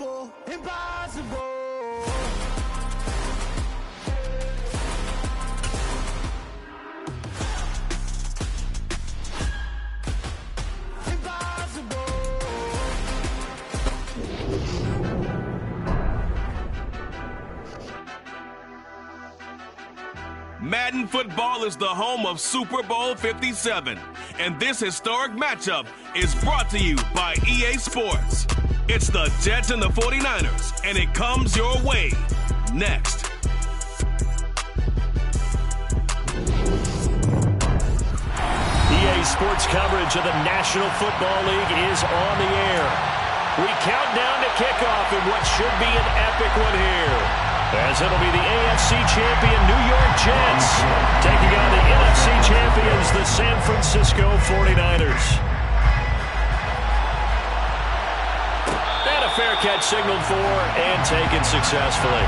Impossible, impossible. Madden Football is the home of Super Bowl 57, and this historic matchup is brought to you by EA Sports. It's the Jets and the 49ers, and it comes your way next. EA Sports coverage of the National Football League is on the air. We count down to kickoff in what should be an epic one here, as it'll be the AFC champion New York Jets taking on the NFC champions, the San Francisco 49ers. And a fair catch signaled for and taken successfully.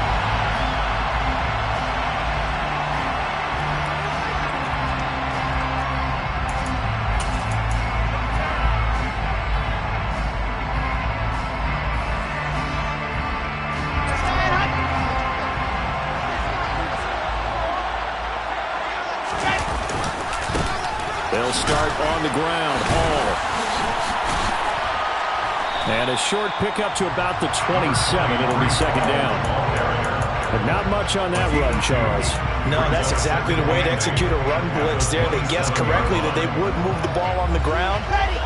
They'll start on the ground. Hall. And a short pickup to about the 27. It'll be second down. But not much on that run, Charles. No, that's exactly the way to execute a run blitz there. They guessed correctly that they would move the ball on the ground,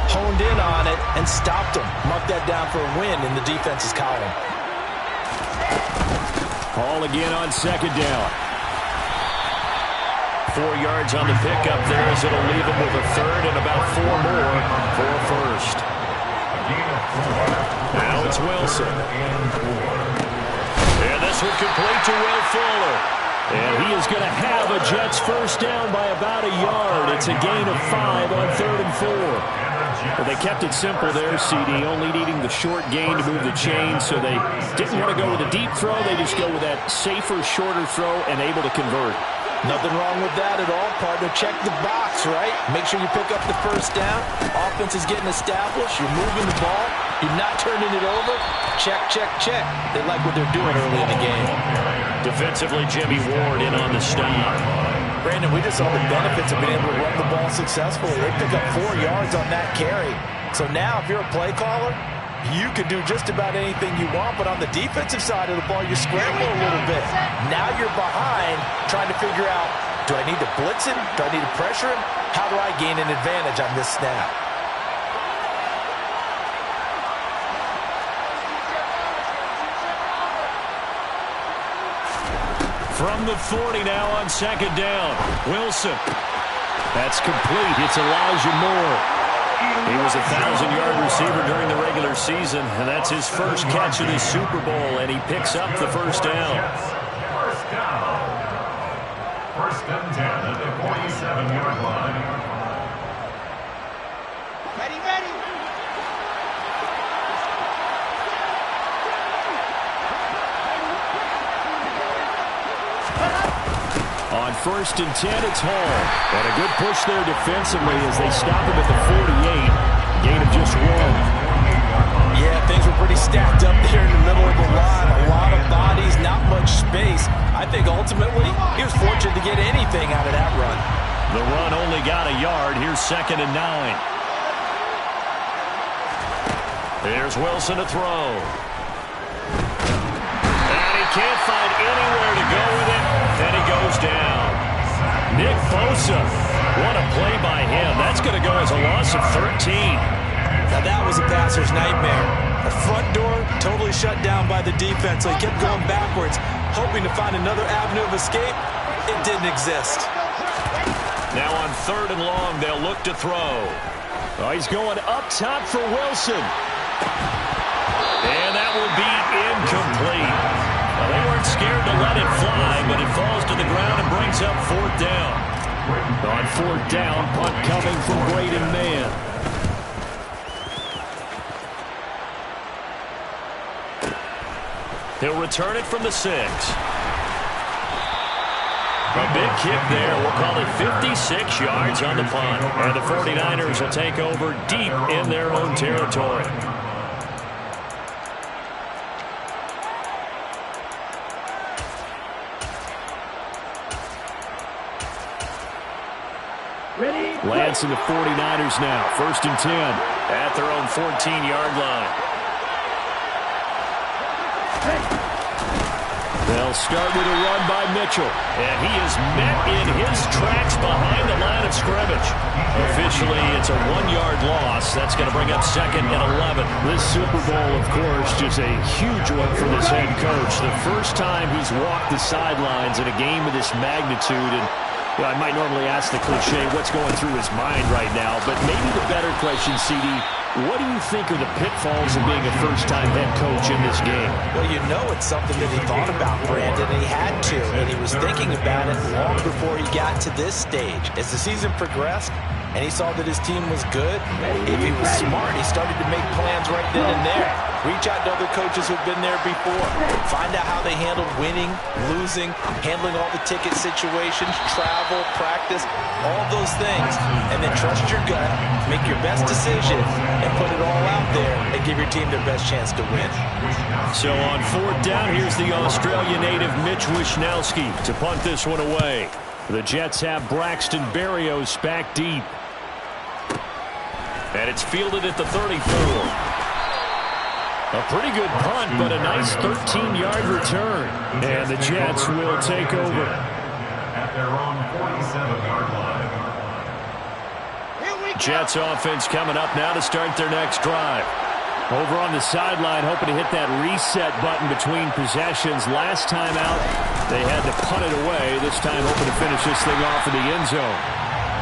honed in on it, and stopped them. Mark that down for a win in the defense's column. Hall again on second down. 4 yards on the pickup there, as it'll leave him with a third and about 4 more for a first. Now it's Wilson. And this one complete to Will Fuller. And he is going to have a Jets first down by about a yard. It's a gain of 5 on 3rd and 4. Well, they kept it simple there, CD, only needing the short gain to move the chain, so they didn't want to go with a deep throw. They just go with that safer, shorter throw and able to convert. Nothing wrong with that at all, partner. Check the box, right? Make sure you pick up the first down. Offense is getting established. You're moving the ball. You're not turning it over. Check, check, check. They like what they're doing early in the game. Defensively, Jimmy Ward in on the stop. Brandon, we just saw the benefits of being able to run the ball successfully. They pick up 4 yards on that carry. So now, if you're a play caller, you can do just about anything you want, but on the defensive side of the ball, you scramble a little bit. Now you're behind, trying to figure out, do I need to blitz him? Do I need to pressure him? How do I gain an advantage on this snap? From the 40 now on second down. Wilson. That's complete. It's Elijah Moore. He was a 1,000-yard receiver during the regular season, and that's his first catch in the Super Bowl, and he picks up the first down. First and 10 at the 47-yard line. Ready, ready. On first and 10, it's Hall. And a good push there defensively as they stop him at the 48. Gain of just 1. Yeah, things were pretty stacked up there in the middle of the line. A lot of bodies, not much space. I think ultimately he was fortunate to get anything out of that run. The run only got a yard. Here's second and 9. There's Wilson to throw. And he can't find anywhere to go with it. Then he goes down. Nick Bosa. What a play by him. That's going to go as a loss of 13. Now that was a passer's nightmare. The front door totally shut down by the defense. So he kept going backwards, hoping to find another avenue of escape. It didn't exist. Now on 3rd and long, they'll look to throw. Oh, he's going up top for Wilson. And that will be incomplete. Well, they weren't scared to let it fly, but it falls to the ground and brings up 4th down. On 4th down, punt coming from Braden Mann. He'll return it from the 6. A big kick there. We'll call it 56 yards on the punt. And the 49ers will take over deep in their own territory. Lance and the 49ers now. 1st and 10 at their own 14-yard line. They'll start with a run by Mitchell. And he is met in his tracks behind the line of scrimmage. Officially, it's a 1-yard loss. That's going to bring up 2nd and 11. This Super Bowl, of course, just a huge one for this head coach. The first time he's walked the sidelines in a game of this magnitude. And I might normally ask the cliche, what's going through his mind right now? But maybe the better question, CD, what do you think are the pitfalls of being a first-time head coach in this game? Well, you know it's something that he thought about, Brandon, and he had to. And he was thinking about it long before he got to this stage. As the season progressed, and he saw that his team was good, if he was smart, he started to make plans right then and there. Reach out to other coaches who've been there before. Find out how they handled winning, losing, handling all the ticket situations, travel, practice, all those things. And then trust your gut, make your best decision, and put it all out there and give your team their best chance to win. So on 4th down, here's the Australia native Mitch Wishnowsky to punt this one away. The Jets have Braxton Berrios back deep. And it's fielded at the 34. A pretty good punt, but a nice 13-yard return. And the Jets will take over. At their own 47-yard line. Jets offense coming up now to start their next drive. Over on the sideline, hoping to hit that reset button between possessions. Last time out, they had to punt it away. This time hoping to finish this thing off in the end zone.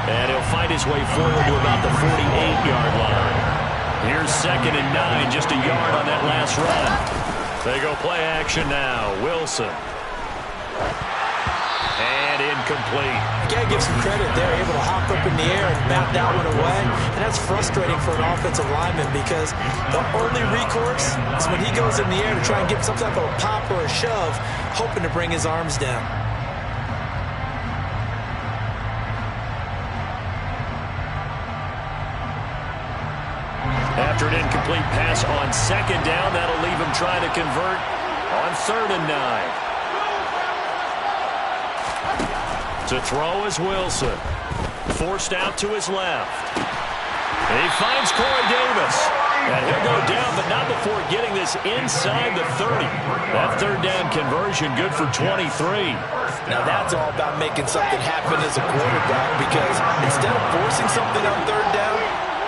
And he'll find his way forward to about the 48-yard line. Here's 2nd and 9, just a yard on that last run. They go play action now. Wilson. And incomplete. You got to give some credit. They're able to hop up in the air and bat that one away. And that's frustrating for an offensive lineman because the only recourse is when he goes in the air to try and get some type of a pop or a shove, hoping to bring his arms down. After an incomplete pass on 2nd down, that'll leave him trying to convert on 3rd and 9. To throw is Wilson. Forced out to his left. And he finds Corey Davis. And he'll go down, but not before getting this inside the 30. That 3rd down conversion good for 23. Now that's all about making something happen as a quarterback, because instead of forcing something on 3rd down,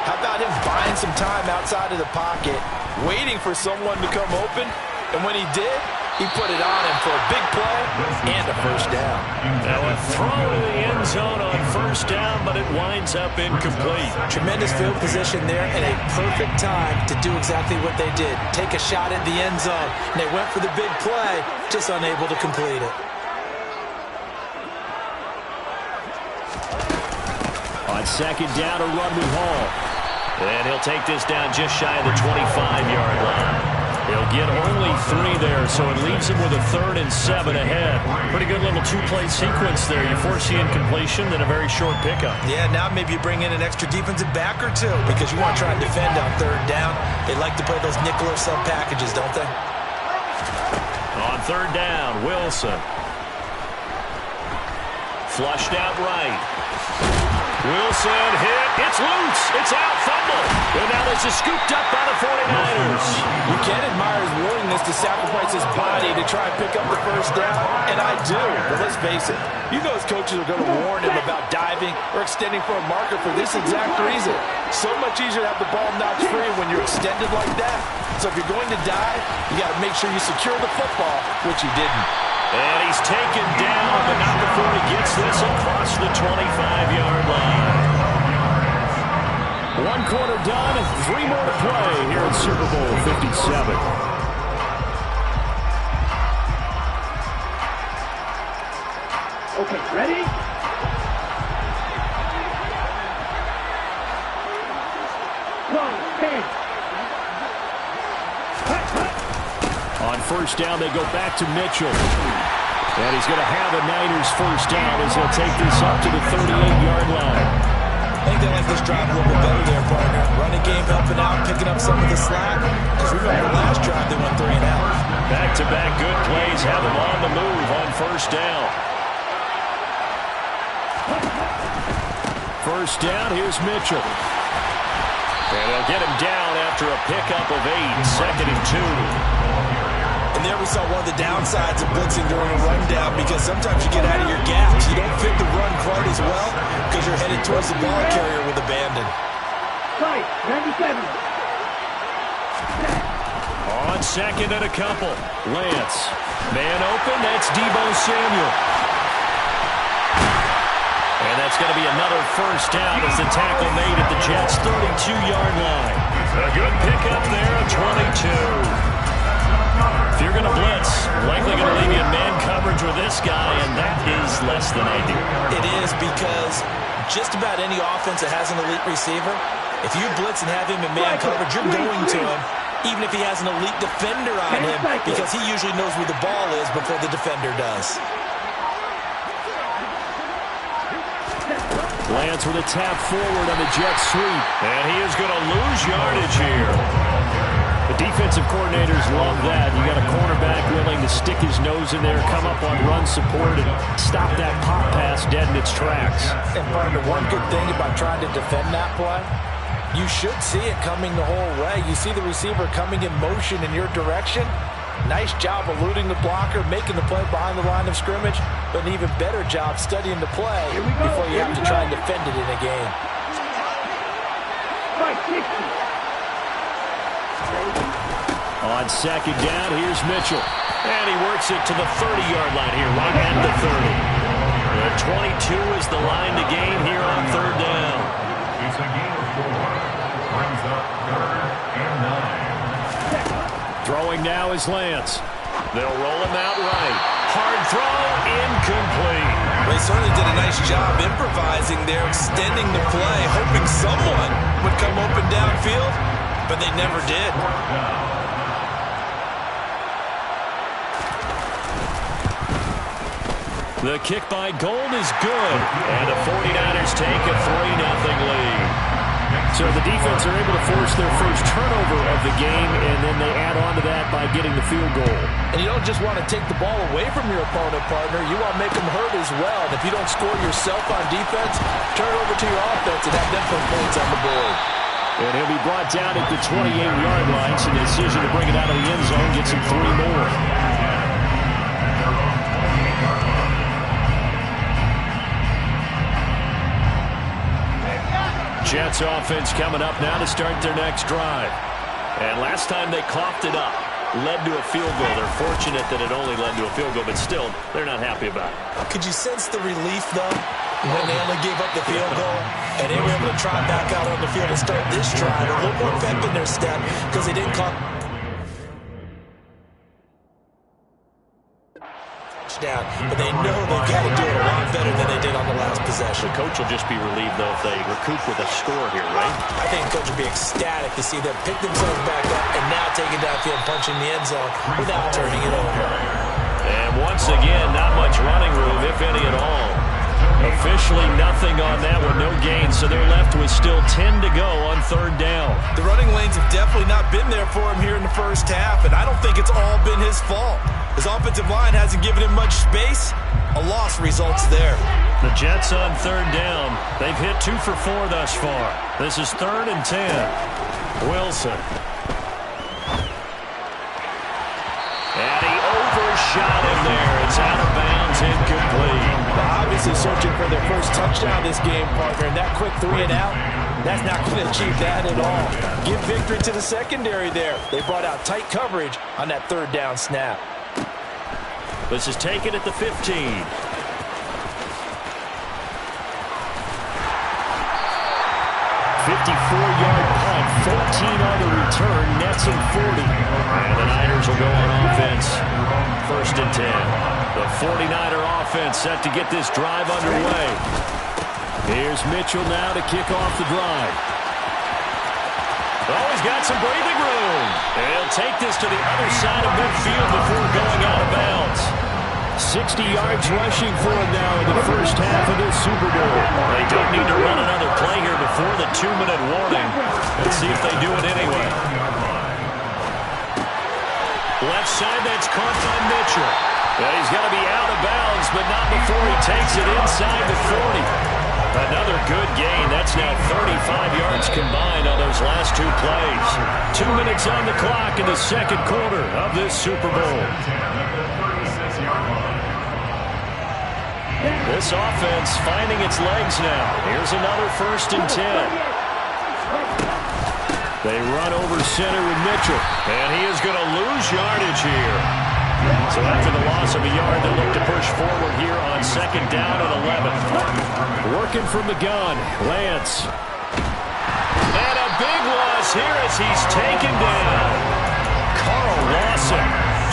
how about him buying some time outside of the pocket, waiting for someone to come open, and when he did, he put it on him for a big play and a 1st down. Now a throw to the end zone on 1st down, but it winds up incomplete. Tremendous field position there and a perfect time to do exactly what they did. Take a shot at the end zone, and they went for the big play, just unable to complete it. On 2nd down, a run with Hall. And he'll take this down just shy of the 25-yard line. He'll get only 3 there, so it leaves him with a 3rd and 7 ahead. Pretty good little 2-play sequence there. You force the incompletion, then a very short pickup. Yeah, now maybe you bring in an extra defensive back or two because you want to try and defend on 3rd down. They like to play those nickel or sub packages, don't they? On 3rd down, Wilson. Flushed out right. Wilson hit. It's loose. It's out. Fumble. And now this is scooped up by the 49ers. You can't admire his willingness to sacrifice his body to try and pick up the 1st down, and I do. But let's face it, you know his coaches are going to warn him about diving or extending for a marker for this exact reason. So much easier to have the ball knocked free when you're extended like that. So if you're going to dive, you got to make sure you secure the football, which he didn't. And he's taken down, but not before he gets this across the 25-yard line. 1 quarter done, 3 more to play here in Super Bowl 57. Okay, ready? On 1st down, they go back to Mitchell. And he's going to have a Niners 1st down as he'll take this up to the 38-yard line. I think they like this drive a little bit better there, partner. Running game helping out, picking up some of the slack. Because remember, the last drive they went 3 and out. Back-to-back good plays have him on the move on 1st down. first down. Here's Mitchell. And they'll get him down after a pickup of 8, 2nd and 2. And there we saw one of the downsides of blitzing during a rundown, because sometimes you get out of your gaps. You don't fit the run quite as well because you're headed towards the ball carrier with abandon. Right, 97. On 2nd and a couple. Lance. Man open. That's Deebo Samuel. And that's going to be another first down as the tackle made at the Jets' 32-yard line. A good pickup there of 22. If you're going to blitz, likely going to leave you in man coverage with this guy, and that is less than ideal. It is, because just about any offense that has an elite receiver, if you blitz and have him in man coverage, you're going to him, even if he has an elite defender on him, because he usually knows where the ball is before the defender does. Lance with a tap forward on the jet sweep, and he is going to lose yardage here. The defensive coordinators love that. You got a cornerback willing to stick his nose in there, come up on run support, and stop that pop pass dead in its tracks. And partner, one good thing about trying to defend that play, you should see it coming the whole way. You see the receiver coming in motion in your direction. Nice job eluding the blocker, making the play behind the line of scrimmage, but an even better job studying the play before you have to try and defend it in a game. Right, 60. On 2nd down, here's Mitchell. And he works it to the 30-yard line here, right at the 30. The 22 is the line to gain here on 3rd down. It's a gain of 4. Brings up 3rd and 9. Throwing now is Lance. They'll roll him out right. Hard throw, incomplete. They certainly did a nice job improvising there, extending the play, hoping someone would come open downfield, but they never did. The kick by Gold is good, and the 49ers take a 3-0 lead. So the defense are able to force their first turnover of the game, and then they add on to that by getting the field goal. And you don't just want to take the ball away from your opponent, partner. You want to make them hurt as well. And if you don't score yourself on defense, turn it over to your offense and have them put points on the board. And he'll be brought down at the 28-yard line, so the decision to bring it out of the end zone gets him 3 more. Jets offense coming up now to start their next drive. And last time they coughed it up, led to a field goal. They're fortunate that it only led to a field goal, but still, they're not happy about it. Could you sense the relief, though, when they only gave up the field goal and they were able to trot back out on the field and start this drive? A little more pep in their step because they didn't call down, but they know they've got to do it a lot better than they did on the last possession. The coach will just be relieved, though, if they recoup with a score here, right? I think the coach will be ecstatic to see them pick themselves back up and now take it downfield, punching the end zone without turning it over. And once again, not much running room, if any at all. Officially nothing on that one, no gain, so they're left with still 10 to go on 3rd down. The running lanes have definitely not been there for him here in the first half, and I don't think it's all been his fault. His offensive line hasn't given him much space. A loss results there. The Jets on 3rd down. They've hit 2 for 4 thus far. This is 3rd and 10. Wilson. And he overshot him there. It's out of bounds, incomplete. Obviously searching for their first touchdown this game, partner, and that quick 3 and out, that's not going to achieve that at all. Give victory to the secondary there. They brought out tight coverage on that 3rd down snap. This is taken at the 15. 54-yard punt, 14 on the return, nets him 40. And the Niners will go on offense. 1st and 10. The 49er offense set to get this drive underway. Here's Mitchell now to kick off the drive. Oh, he's got some breathing room. And he'll take this to the other side of midfield before going out of bounds. 60 yards rushing for him now in the first half of this Super Bowl. They don't need to run another play here before the 2-minute warning. Let's see if they do it anyway. Left side, that's caught by Mitchell. And he's going to be out of bounds, but not before he takes it inside the 40. Another good gain. That's now 35 yards combined on those last two plays. 2 minutes on the clock in the second quarter of this Super Bowl. This offense finding its legs now. Here's another 1st and 10. They run over center with Mitchell, and he is going to lose yardage here. So after the loss of a yard, they'll look to push forward here on 2nd down and 11. Working from the gun, Lance. And a big loss here as he's taken down. Carl Lawson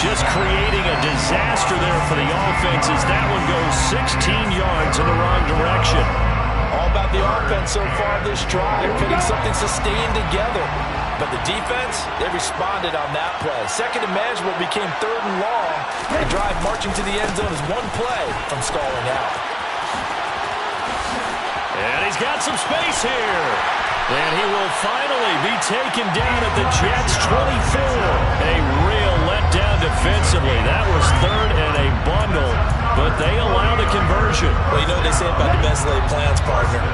just creating a disaster there for the offense as that one goes 16 yards in the wrong direction. All about the offense so far this drive, putting something sustained together. But the defense, they responded on that play. 2nd and manageable became 3rd and long. The drive marching to the end zone is one play from stalling out. And he's got some space here. And he will finally be taken down at the Jets' 24. A real letdown defensively. That was 3rd and a bundle, but they allow the conversion. Well, you know what they say about the best laid plans, partner.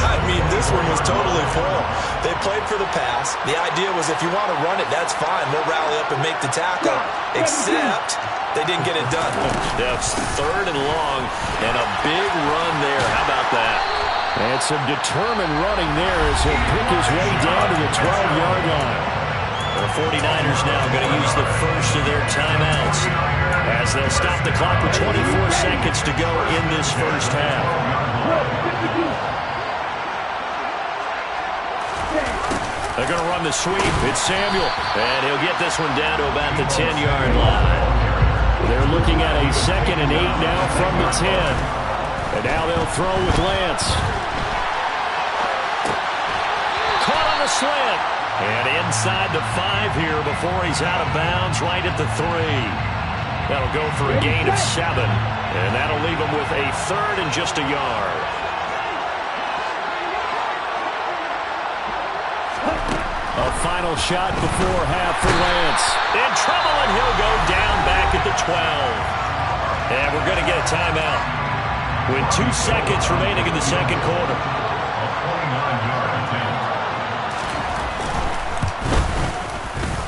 I mean, this one was totally for them. They played for the pass. The idea was if you want to run it, that's fine. We'll rally up and make the tackle. Except they didn't get it done. That's 3rd and long, and a big run there. How about that? And some determined running there as he'll pick his way down to the 12-yard line. The 49ers now going to use the first of their timeouts as they'll stop the clock with 24 seconds to go in this first half. They're going to run the sweep. It's Samuel, and he'll get this one down to about the 10-yard line. They're looking at a 2nd and 8 now from the 10. And now they'll throw with Lance. Caught on the slant. And inside the 5 here before he's out of bounds right at the 3. That'll go for a gain of 7. And that'll leave him with a 3rd and just a yard. A final shot before half for Lance. In trouble, and he'll go down back at the 12. And we're going to get a timeout with 2 seconds remaining in the second quarter.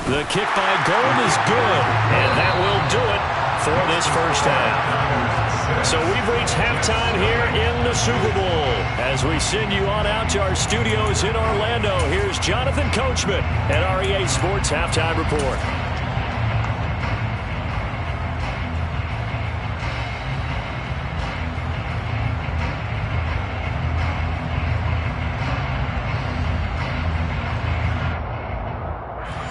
The kick by Gold is good, and that will do it for this first half. So we've reached halftime here in the Super Bowl. As we send you on out to our studios in Orlando, here's Jonathan Coachman at our EA Sports Halftime Report.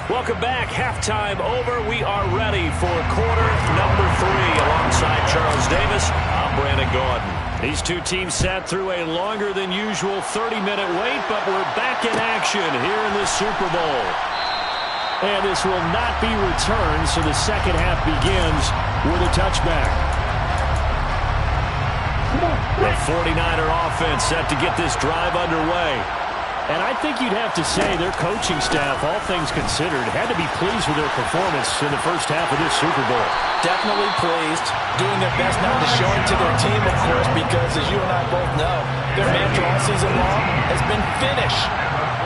Welcome back. Halftime over. We are ready for quarter number 3 alongside Charles Davis. I'm Brandon Gaudin. These two teams sat through a longer than usual 30-minute wait, but we're back in action here in the Super Bowl. And this will not be returned, so the second half begins with a touchback. The 49er offense set to get this drive underway. And I think you'd have to say their coaching staff, all things considered, had to be pleased with their performance in the first half of this Super Bowl. Definitely pleased. Doing their best not to show it to their team, of course, because as you and I both know, their mantra all season long has been finish.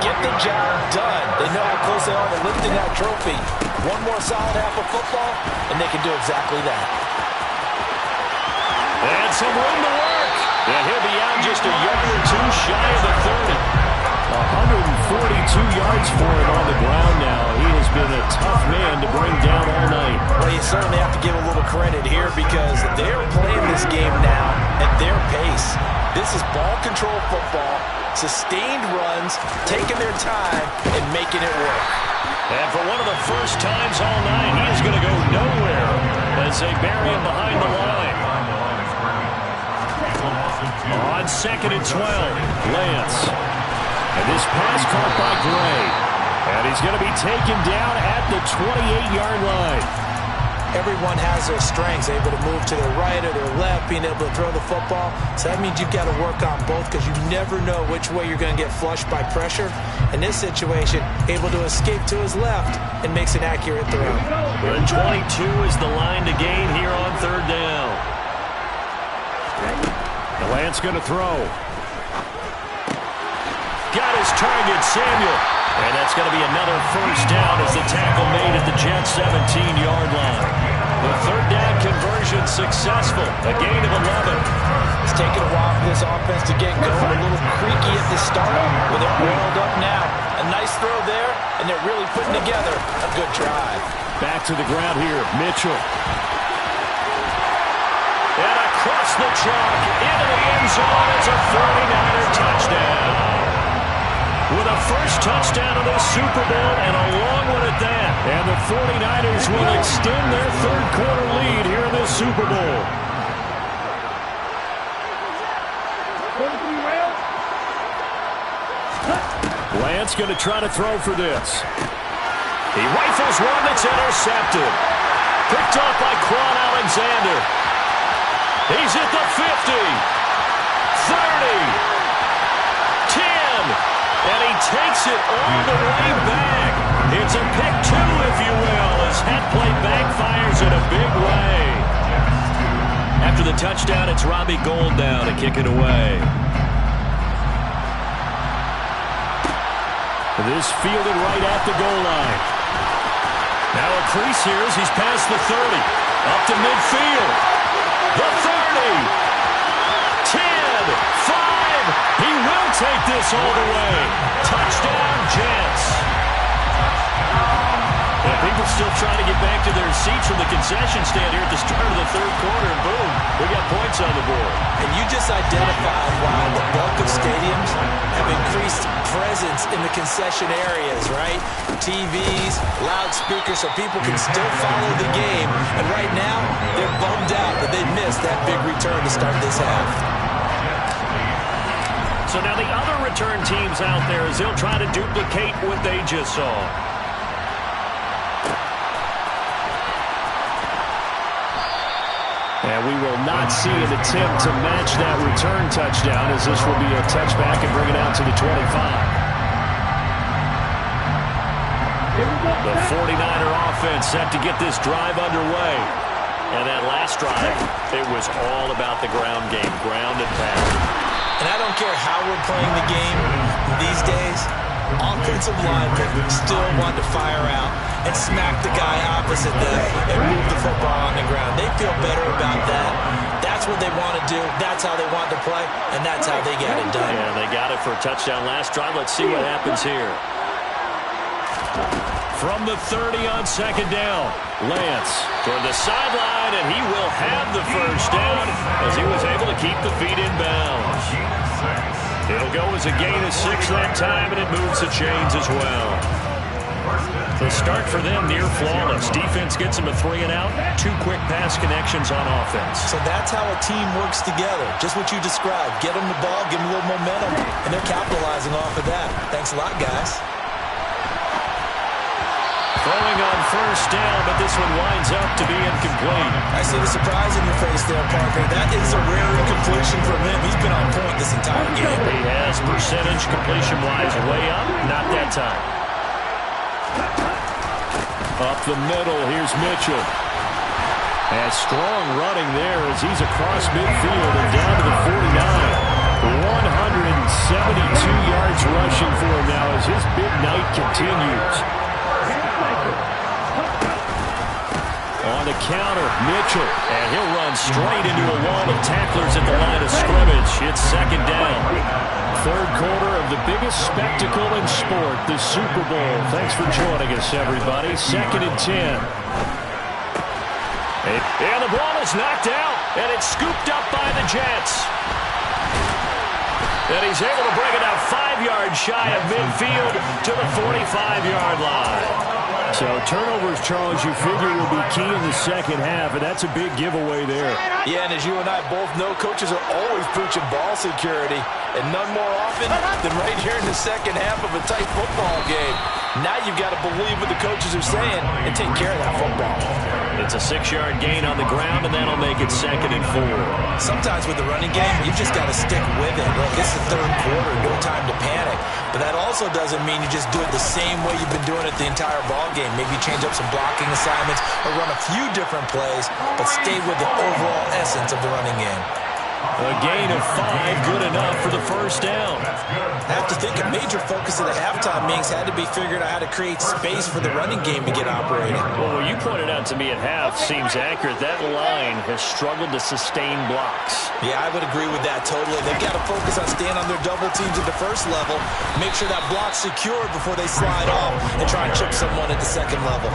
Get the job done. They know how close they are to lifting that trophy. One more solid half of football, and they can do exactly that. And some room to work. And he'll be out just a yard or two shy of the 30. 142 yards for him on the ground now. He has been a tough man to bring down all night. Well, you certainly have to give a little credit here because they're playing this game now at their pace. This is ball control football, sustained runs, taking their time, and making it work. And for one of the first times all night, he is going to go nowhere as they bury him behind the line. On 2nd and 12, Lance. And this pass caught by Gray. And he's going to be taken down at the 28-yard line. Everyone has their strengths, able to move to their right or their left, being able to throw the football. So that means you've got to work on both because you never know which way you're going to get flushed by pressure. In this situation, able to escape to his left and makes an accurate throw. And 22 is the line to gain here on 3rd down. The Lance going to throw. got his target, Samuel. And that's going to be another first down as the tackle made at the Jets' 17-yard line. The third down conversion successful, a gain of 11. It's taken a while for this offense to get going. A little creaky at the start, but they're oiled up now. A nice throw there, and they're really putting together a good drive. Back to the ground here, Mitchell. And across the chalk, into the end zone, it's a 49er touchdown. With a first touchdown of this Super Bowl and a long one at that. And the 49ers will extend their third-quarter lead here in this Super Bowl. Lance going to try to throw for this. He rifles one that's intercepted. Picked off by Quan Alexander. He's at the 50. 30. 10. And he takes it all the way back. It's a pick two, if you will, as head play backfires in a big way. After the touchdown, it's Robbie Gould now to kick it away. This fielded right at the goal line. Now a crease here as he's past the 30. Up to midfield. The 30. 10, 5, he will take this all the way. Touchdown, Jets. And people still trying to get back to their seats from the concession stand here at the start of the third quarter, and boom, we got points on the board. And you just identified why the bulk of stadiums have increased presence in the concession areas, right? TVs, loudspeakers, so people can still follow the game. And right now, they're bummed out that they missed that big return to start this half. So now the other return teams out there as they'll try to duplicate what they just saw. And we will not see an attempt to match that return touchdown as this will be a touchback and bring it out to the 25. The 49er offense set to get this drive underway. And that last drive, it was all about the ground game, ground and pound. And I don't care how we're playing the game these days, offensive linemen still want to fire out and smack the guy opposite them and move the football on the ground. They feel better about that. That's what they want to do. That's how they want to play, and that's how they get it done. Yeah, they got it for a touchdown last drive. Let's see what happens here. From the 30 on second down, Lance toward the sideline, and he will have the first down as he was able to keep the feet in bounds. It'll go as a gain of 6 that time, and it moves the chains as well. The start for them near flawless. Defense gets them a 3 and out. 2 quick pass connections on offense. So that's how a team works together. Just what you described. Get them the ball, give them a little momentum, and they're capitalizing off of that. Thanks a lot, guys. Throwing on first down, but this one winds up to be incomplete. I see the surprise in your face there, Parker. That is a rare incompletion from him. He's been on point this entire game. He has percentage completion-wise way up. Not that time. Up the middle, here's Mitchell. And strong running there as he's across midfield and down to the 49. 172 yards rushing for him now as his big night continues. On the counter, Mitchell, and he'll run straight into a wall of tacklers at the line of scrimmage. It's second down. Third quarter of the biggest spectacle in sport, the Super Bowl. Thanks for joining us, everybody. 2nd and 10. And the ball is knocked out, and it's scooped up by the Jets. And he's able to bring it out 5 yards shy of midfield to the 45-yard line. So turnovers, Charles, you figure will be key in the second half, and that's a big giveaway there. Yeah, and as you and I both know, coaches are always preaching ball security, and none more often than right here in the second half of a tight football game. Now you've got to believe what the coaches are saying and take care of that football. It's a 6-yard gain on the ground, and that'll make it 2nd and 4. Sometimes with the running game, you've just got to stick with it. Look, this is the third quarter, no time to panic. But that also doesn't mean you just do it the same way you've been doing it the entire ball game. Maybe change up some blocking assignments or run a few different plays, but stay with the overall essence of the running game. A gain of 5, good enough for the first down. I have to think a major focus of the halftime meetings had to be figuring out how to create space for the running game to get operating. Well, what you pointed out to me at half seems accurate. That line has struggled to sustain blocks. Yeah, I would agree with that totally. They've got to focus on staying on their double teams at the first level, make sure that block's secured before they slide off and try and chip someone at the second level.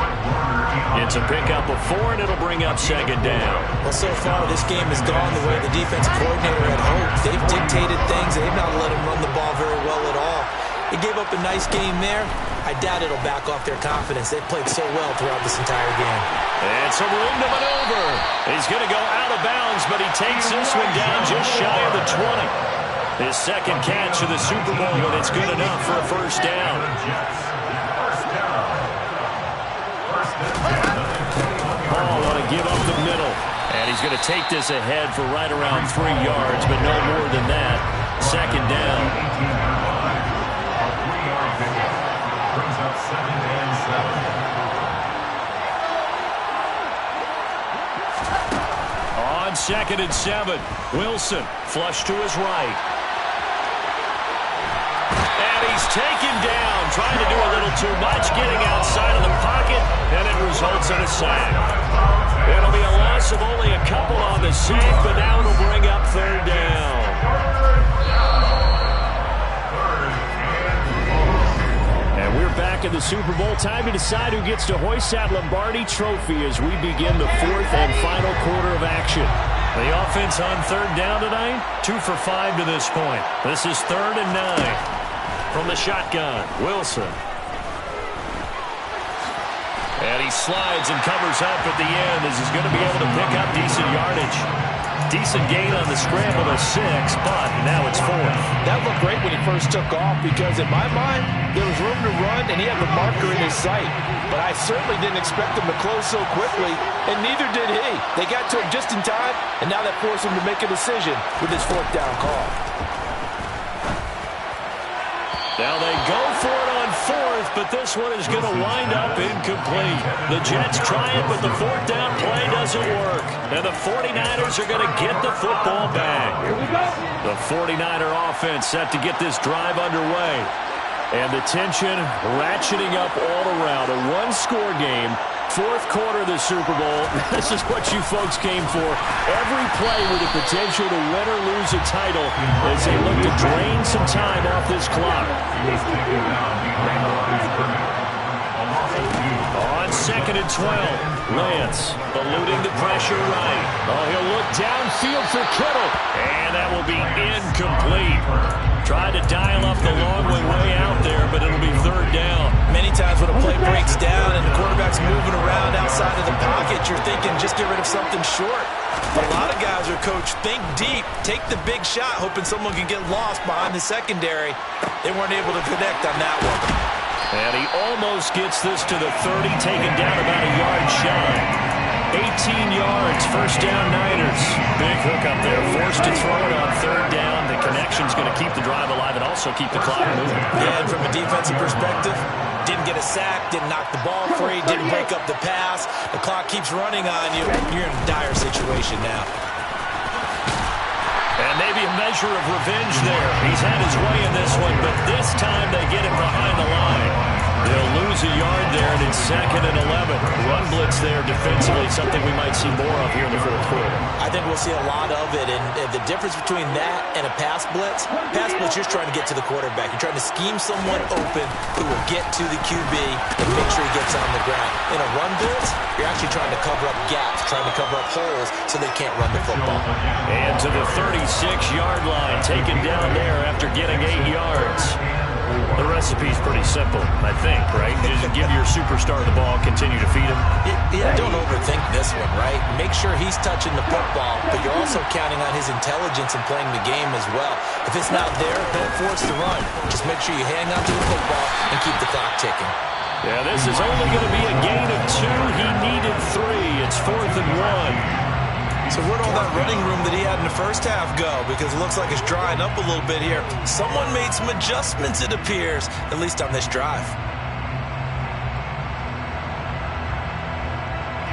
It's a pickup of 4, and it'll bring up second down. Well, so far, this game has gone the way the defensive coordinator had hoped. They've dictated things. They've not let him run the ball very well at all. They gave up a nice game there. I doubt it'll back off their confidence. They've played so well throughout this entire game. And some room to maneuver. He's going to go out of bounds, but he takes this one down just shy of the 20. His second catch of the Super Bowl, and it's good enough for a first down. Ball want to give up the middle. And he's going to take this ahead for right around 3 yards, but no more than that. Second down. Brings up 2nd and 7. On 2nd and 7, Wilson flush to his right. And he's taken down, trying to do a little too much, getting outside of the pocket, and it results in a sack. It'll be a loss of only a couple on the sack, but now it'll bring up 3rd down. And we're back in the Super Bowl. Time to decide who gets to hoist that Lombardi Trophy as we begin the 4th and final quarter of action. The offense on 3rd down tonight, 2 for 5 to this point. This is 3rd and 9 from the shotgun. Wilson. And he slides and covers up at the end as he's going to be able to pick up decent yardage. Decent gain on the scramble to 6, but now it's 4th. That looked great when he first took off because, in my mind, there was room to run and he had the marker in his sight. But I certainly didn't expect him to close so quickly, and neither did he. They got to him just in time, and now that forced him to make a decision with his 4th down call. Now they go for it on 4th, but this one is going to wind up incomplete. The Jets try it, but the 4th down play doesn't work. And the 49ers are going to get the football back. Here we go. The 49er offense set to get this drive underway. And the tension ratcheting up all around. A one-score game. 4th quarter of the Super Bowl. This is what you folks came for. Every play with the potential to win or lose a title as they look to drain some time off this clock. On 2nd and 12, Lance eluding the pressure right. Oh, he'll look downfield for Kittle. And that will be incomplete. Tried to dial up the long way out there, but it'll be 3rd down. Many times when a play breaks down and the quarterback's moving around outside of the pocket, you're thinking just get rid of something short. But a lot of guys are coached, think deep, take the big shot, hoping someone can get lost behind the secondary. They weren't able to connect on that one. And he almost gets this to the 30, taken down about a yard shy. 18 yards, first down Niners. Big hook up there, forced to throw it on 3rd down. The connection's going to keep the drive alive and also keep the clock moving. Yeah, and from a defensive perspective, didn't get a sack, didn't knock the ball free, didn't break up the pass. The clock keeps running on you. You're in a dire situation now. And maybe a measure of revenge there. He's had his way in this one, but this time they get him behind the line. They'll lose a yard there, and it's 2nd and 11. Run blitz there defensively, something we might see more of here in the 4th quarter. I think we'll see a lot of it, and the difference between that and a pass blitz, you're just trying to get to the quarterback. You're trying to scheme someone open who will get to the QB and make sure he gets on the ground. In a run blitz, you're actually trying to cover up gaps, trying to cover up holes so they can't run the football. And to the 36-yard line, taken down there after getting 8 yards. The recipe's pretty simple, I think, right? Just give your superstar the ball, continue to feed him. Yeah, don't overthink this one, right? Make sure he's touching the football, but you're also counting on his intelligence in playing the game as well. If it's not there, don't force the run. Just make sure you hang on to the football and keep the clock ticking. Yeah, this is only going to be a gain of 2. He needed 3. It's 4th and 1. So where'd all that running room that he had in the first half go? Because it looks like it's drying up a little bit here. Someone made some adjustments, it appears, at least on this drive.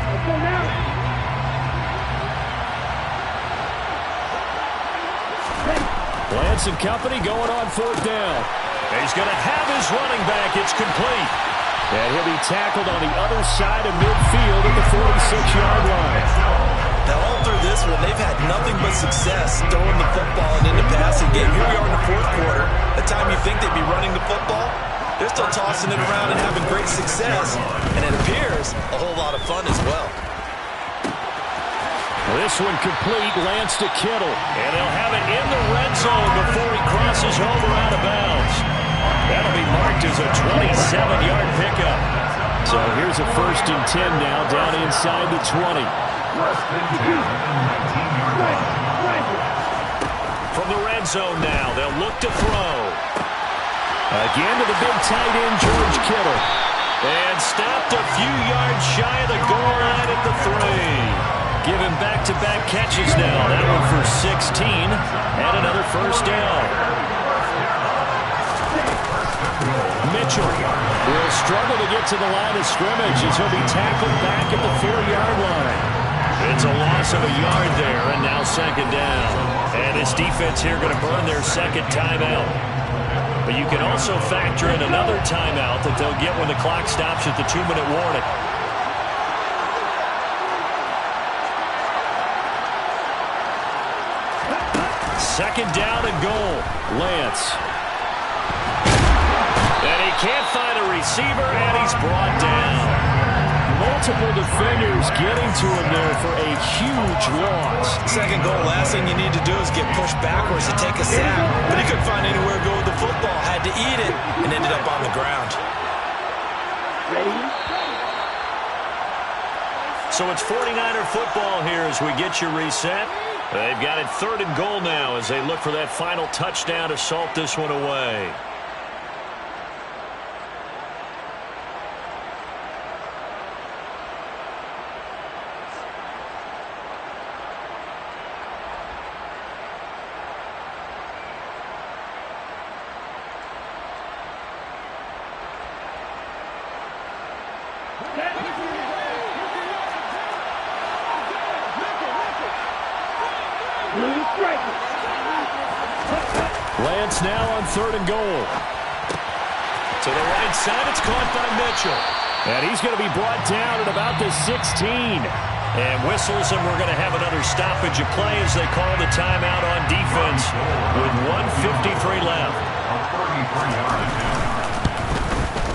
Let's go now. Lance and company going on 4th down. He's going to have his running back. It's complete. And he'll be tackled on the other side of midfield at the 46-yard line. Now, all through this one, they've had nothing but success throwing the football and into passing game. Here we are in the 4th quarter. The time you think they'd be running the football, they're still tossing it around and having great success. And it appears a whole lot of fun as well. This one complete, Lance to Kittle. And they'll have it in the red zone before he crosses over out of bounds. That'll be marked as a 27-yard pickup. So here's a 1st and 10 now down inside the 20. From the red zone now, they'll look to throw. Again to the big tight end, George Kittle. And stopped a few yards shy of the goal line at the 3. Give him back-to-back catches now. That one for 16 and another 1st down. Mitchell will struggle to get to the line of scrimmage as he'll be tackled back at the 4-yard line. It's a loss of a yard there, and now 2nd down. And this defense here going to burn their 2nd timeout. But you can also factor in another timeout that they'll get when the clock stops at the 2-minute warning. Second down and goal. Lance. And he can't find a receiver, and he's brought down. Multiple defenders getting to him there for a huge loss. 2nd goal, last thing you need to do is get pushed backwards to take a sack. But he couldn't find anywhere to go with the football. Had to eat it and ended up on the ground. So it's 49er football here as we get you reset. They've got it 3rd and goal now as they look for that final touchdown to salt this one away. Lance now on 3rd and goal. To the right side, it's caught by Mitchell. And he's going to be brought down at about the 16. And whistles, and we're going to have another stoppage of play as they call the timeout on defense with 1:53 left.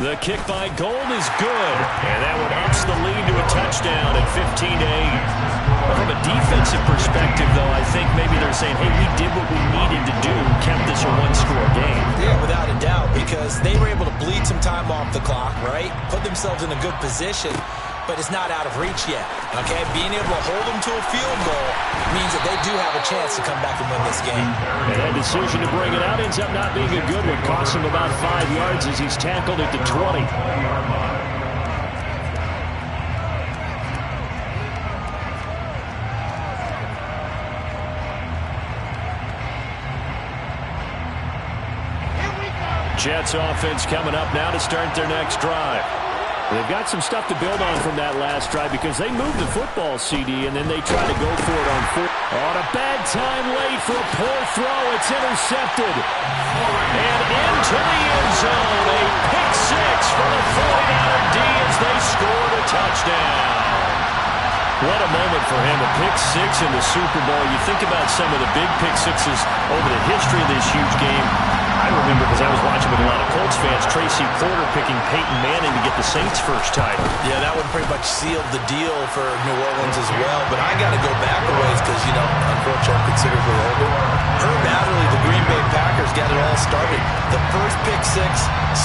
The kick by Gold is good. And that one ups the lead to a touchdown at 15-8. From a defensive perspective, though, I think maybe they're saying, hey, we did what we needed to do, kept this a one-score game. Yeah, without a doubt, because they were able to bleed some time off the clock, right? Put themselves in a good position, but it's not out of reach yet, okay? Being able to hold them to a field goal means that they do have a chance to come back and win this game. And that decision to bring it out ends up not being a good one. Costs him about 5 yards as he's tackled at the 20. Jets offense coming up now to start their next drive. They've got some stuff to build on from that last drive because they moved the football, CD, and then they try to go for it on 4. On a bad time late for a poor throw. It's intercepted. And into the end zone. A pick 6 for the 49er D as they scored a touchdown. What a moment for him, a pick 6 in the Super Bowl. You think about some of the big pick 6s over the history of this huge game. I remember because I was watching with a lot of Colts fans, Tracy Porter picking Peyton Manning to get the Saints' first title. Yeah, that one pretty much sealed the deal for New Orleans as well. But I got to go back a ways because, you know, unfortunately I'm considerably older. Herb Adderley, the Green Bay Packers, got it all started. The first pick 6,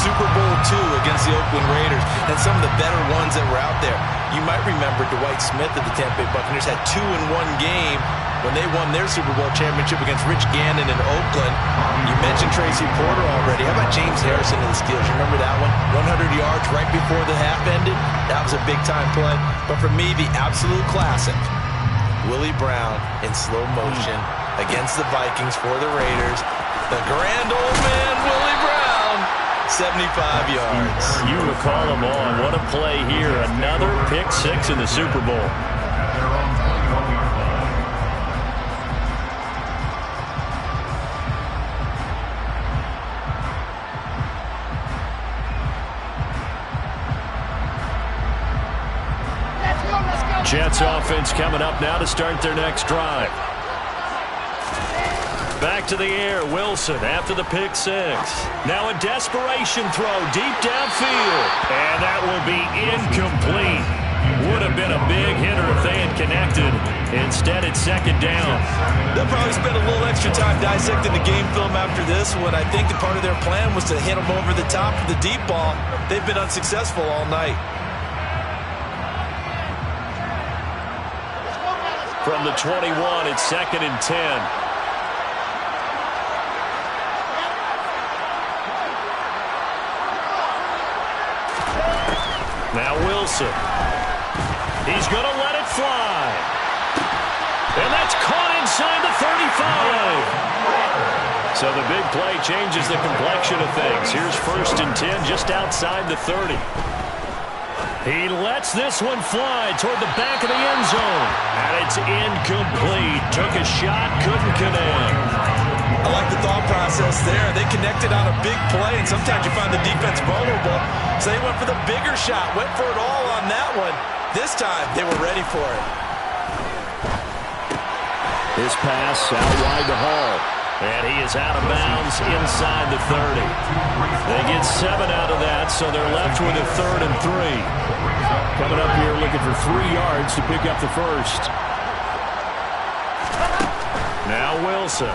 Super Bowl II against the Oakland Raiders, and some of the better ones that were out there. You might remember Dwight Smith of the Tampa Bay Buccaneers had 2 in one game when they won their Super Bowl championship against Rich Gannon in Oakland. You mentioned Tracy Porter already. How about James Harrison of the Steelers? You remember that one? 100 yards right before the half ended. That was a big-time play. But for me, the absolute classic, Willie Brown in slow motion against the Vikings for the Raiders. The grand old man, Willie Brown, 75 yards. You recall them all. What a play here. Another pick 6 in the Super Bowl. Jets offense coming up now to start their next drive. Back to the air, Wilson after the pick six. Now a desperation throw deep downfield. And that will be incomplete. Would have been a big hitter if they had connected. Instead, it's second down. They'll probably spend a little extra time dissecting the game film after this one. I think that part of their plan was to hit them over the top of the deep ball. They've been unsuccessful all night. From the 21, it's 2nd and 10. Now Wilson. He's going to let it fly. And that's caught inside the 35. So the big play changes the complexion of things. Here's 1st and 10 just outside the 30. He lets this one fly toward the back of the end zone. And it's incomplete. Took a shot, couldn't connect. I like the thought process there. They connected on a big play, and sometimes you find the defense vulnerable. So they went for the bigger shot, went for it all on that one. This time, they were ready for it. His pass out wide to Hall. And he is out of bounds inside the 30. They get 7 out of that, so they're left with a 3rd and 3. Coming up here looking for 3 yards to pick up the first. Now Wilson.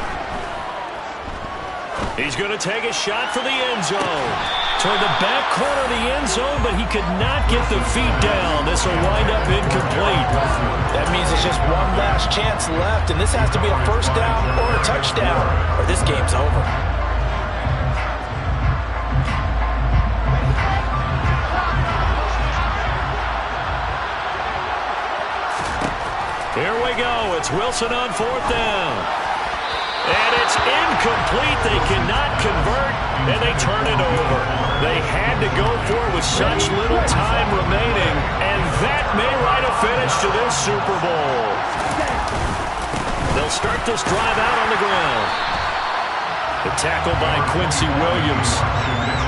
He's going to take a shot for the end zone. Toward the back corner of the end zone, but he could not get the feet down. This will wind up incomplete. That means it's just one last chance left, and this has to be a first down or a touchdown, or this game's over. Here we go. It's Wilson on 4th down. And it's incomplete. They cannot convert, and they turn it over. They had to go for it with such little time remaining, and that may write a finish to this Super Bowl. They'll start this drive out on the ground. The tackle by Quincy Williams.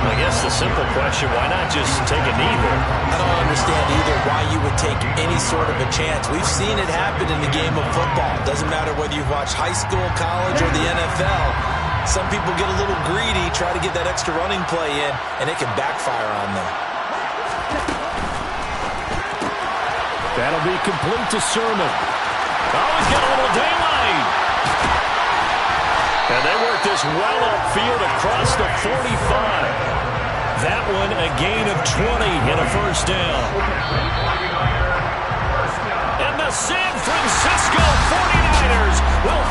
I guess the simple question, why not just take a knee there? I don't understand either why you would take any sort of a chance. We've seen it happen in the game of football. Doesn't matter whether you've watched high school, college, or the NFL. Some people get a little greedy, try to get that extra running play in, and it can backfire on them. That'll be complete to Sermon. Oh, he's got a little daylight. And they work this well upfield across the 45. That one a gain of 20 and a first down. And the San Francisco 49ers will